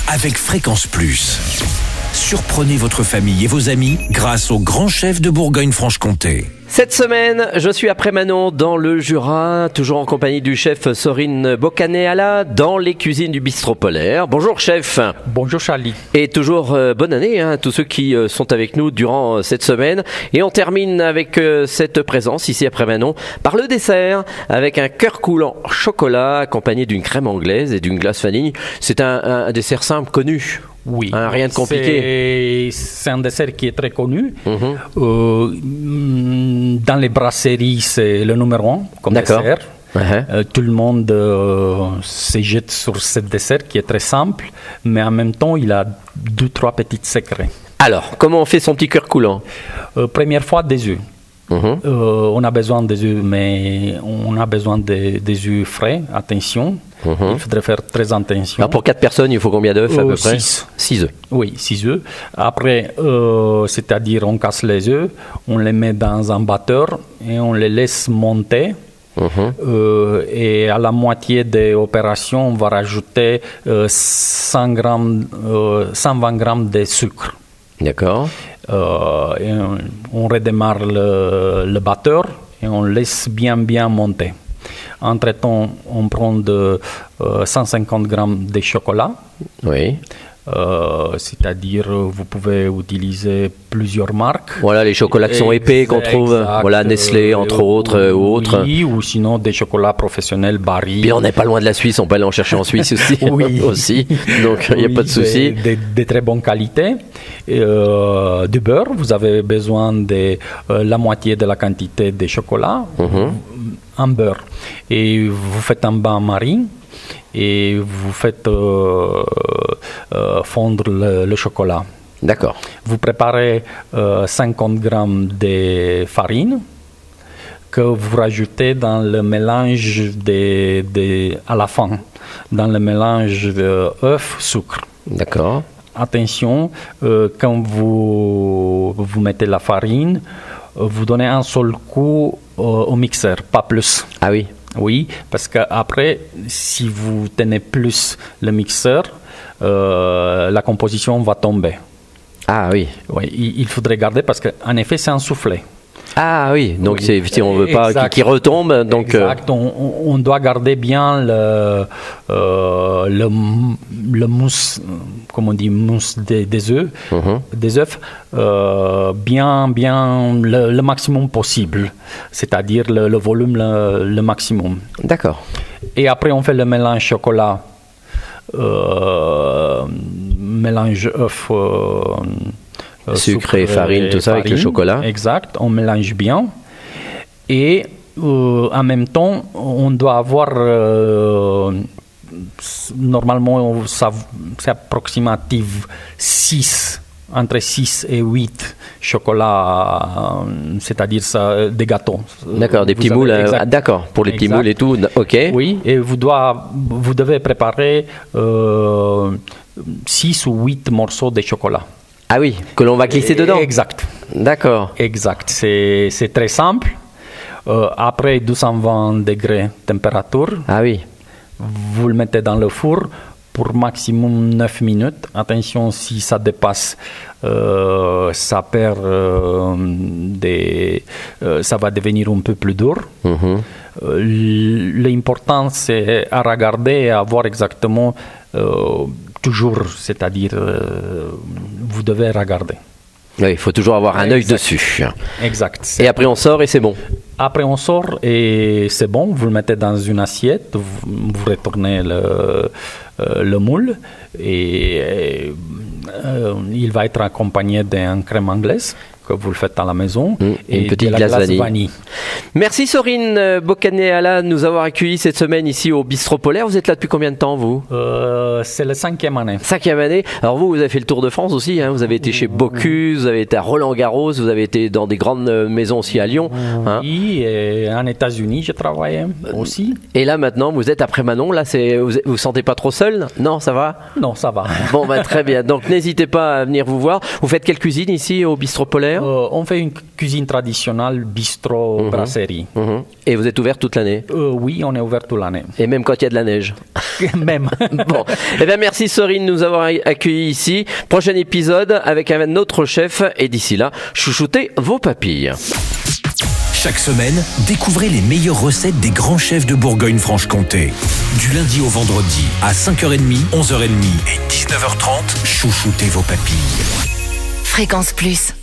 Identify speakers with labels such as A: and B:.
A: avec Fréquence Plus. Surprenez votre famille et vos amis grâce au grand chef de Bourgogne-Franche-Comté.
B: Cette semaine, je suis à Prémanon, dans le Jura, toujours en compagnie du chef Sorine Boccaneala, dans les cuisines du Bistrot Polaire. Bonjour chef.
C: Bonjour Charlie.
B: Et toujours bonne année à tous ceux qui sont avec nous durant cette semaine. Et on termine avec cette présence ici à Prémanon par le dessert, avec un cœur coulant chocolat accompagné d'une crème anglaise et d'une glace vanille. C'est un dessert simple, connu.
C: Oui,
B: rien de compliqué.
C: C'est un dessert qui est très connu. Dans les brasseries, c'est le numéro 1 comme dessert. Tout le monde se jette sur ce dessert qui est très simple, mais en même temps, il a 2-3 petits secrets.
B: Alors, comment on fait son petit cœur coulant?
C: Première fois, des œufs. On a besoin des œufs, mais on a besoin des œufs frais. Attention, il faudrait faire très attention.
B: Alors pour 4 personnes, il faut combien d'œufs à peu près? 6 œufs.
C: Oui, 6 œufs. Après, c'est-à-dire on casse les œufs, on les met dans un batteur et on les laisse monter. Et à la moitié des opérations, on va rajouter 120 grammes de sucre.
B: D'accord.
C: Et on redémarre le batteur et on laisse bien monter. Entre-temps, on prend 150 grammes de chocolat.
B: Oui.
C: C'est-à-dire, vous pouvez utiliser plusieurs marques.
B: Voilà, les chocolats qui sont épais qu'on trouve. Voilà, Nestlé, entre autres, ou autres.
C: Oui, ou sinon des chocolats professionnels, Barry.
B: Puis on n'est pas loin de la Suisse, on peut aller en chercher en Suisse aussi.
C: Oui.
B: aussi. Donc, il n'y a pas de souci.
C: De très bonne qualité. Du beurre, vous avez besoin de la moitié de la quantité de chocolat. Un beurre. Et vous faites un bain-marie. Et vous faites fondre le chocolat.
B: D'accord.
C: Vous préparez 50 grammes de farine que vous rajoutez dans le mélange à la fin, dans le mélange œuf-sucre.
B: D'accord.
C: Attention, quand vous mettez la farine, vous donnez un seul coup au mixeur, pas plus.
B: Ah oui.
C: Oui, parce qu'après, si vous tenez plus le mixeur, la composition va tomber.
B: Ah oui.
C: Oui, il faudrait garder parce qu'en effet, c'est un soufflet.
B: Ah oui, donc
C: oui.
B: Si on ne veut pas qu'il retombe. Donc
C: exact, on doit garder bien le mousse, comme on dit, mousse des œufs, bien le maximum possible, c'est-à-dire le volume le maximum.
B: D'accord.
C: Et après, on fait le mélange chocolat, mélange œuf,
B: sucre et farine, tout ça, avec le chocolat.
C: Exact, on mélange bien. Et en même temps, on doit avoir, normalement, c'est approximatif entre 6 et 8 chocolats, c'est-à-dire ça, des gâteaux.
B: D'accord, des petits moules. D'accord, pour les petits moules et tout. Ok.
C: Oui, et vous devez préparer 6 ou 8 morceaux de chocolat.
B: Ah oui, que l'on va glisser dedans.
C: Exact.
B: D'accord.
C: Exact. C'est très simple. Après 220 degrés température.
B: Ah oui.
C: Vous le mettez dans le four pour maximum 9 minutes. Attention, si ça dépasse, ça perd ça va devenir un peu plus dur. L'important, c'est à regarder et à voir exactement toujours, c'est-à-dire vous devez regarder.
B: Oui, il faut toujours avoir un œil dessus.
C: Exact.
B: Et après on sort et c'est bon.
C: Après on sort et c'est bon, vous le mettez dans une assiette, vous retournez le moule et il va être accompagné d'une crème anglaise que vous le faites à la maison
B: et une petite glace vanille. Merci Sorine Boccaneala de nous avoir accueillis cette semaine ici au Bistrot Polaire. Vous êtes là depuis combien de temps, vous?
C: C'est la 5e année.
B: 5e année. Alors vous avez fait le tour de France aussi, hein. Vous avez été chez Bocuse, vous avez été à Roland-Garros, vous avez été dans des grandes maisons aussi à Lyon. Hein.
C: Oui, et en États-Unis, j'ai travaillé aussi.
B: Et là maintenant, vous êtes à Prémanon. Là, vous sentez pas trop seul? Non, ça va?
C: Non, ça va.
B: Bon, très bien. Donc n'hésitez pas à venir vous voir. Vous faites quelle cuisine ici au Bistrot Polaire? dessert
C: On fait une cuisine traditionnelle, bistrot, brasserie.
B: Et vous êtes ouvert toute l'année?
C: Oui, on est ouvert toute l'année.
B: Et même quand il y a de la neige?
C: Même.
B: Bon, eh bien merci Sorine de nous avoir accueillis ici. Prochain épisode avec un autre chef et d'ici là, chouchoutez vos papilles.
A: Chaque semaine, découvrez les meilleures recettes des grands chefs de Bourgogne-Franche-Comté. Du lundi au vendredi à 5h30, 11h30 et 19h30, chouchoutez vos papilles.
D: Fréquence Plus.